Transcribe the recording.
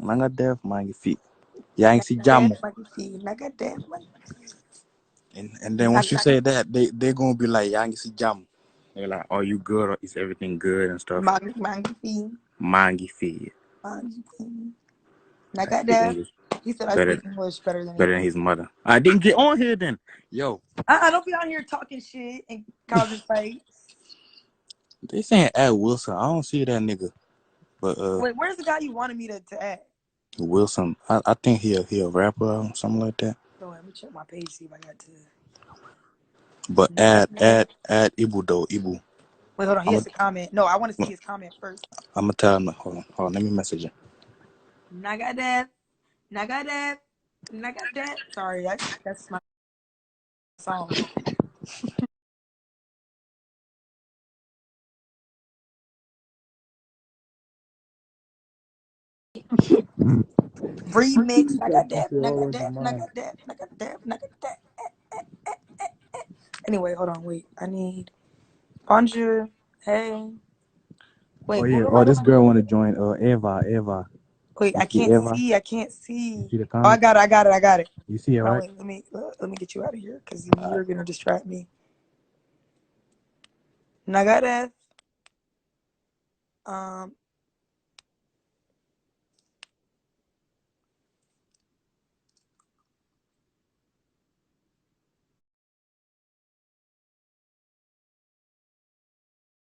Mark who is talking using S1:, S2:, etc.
S1: Nagadef magnifique. Yaa ngi si jàmm. And then once you say that, they gonna be like, yaa ngi si jàmm. They're like, are you good or is everything good and stuff? Magnifique.
S2: Nagadef. He said I speak English better than
S1: his mother. I didn't get on here then. Yo.
S2: I don't be on here talking shit and causing fights.
S1: They saying add Wilson. I don't see that nigga. But
S2: wait, where's the guy you wanted me to add?
S1: Wilson. I think he a rapper or something like that.
S2: So let me check my page, see if I got to.
S1: But add Ibu though. Ibu.
S2: Wait, hold on. He has to comment. No, I want to see his comment first.
S1: I'm gonna tell him. Hold on. Let me message him.
S2: Nagadef. Sorry, that's my song. Remix. Nagadef. Anyway, hold on. Wait, I need bonjour. Hey. Wait.
S1: Oh yeah. Oh, this girl want to join. Eva.
S2: Wait, I can't see.
S1: You see the comment?
S2: Oh, I got it.
S1: You see it, right?
S2: Wait, let me get you out of here because you're gonna distract me. Nagadef.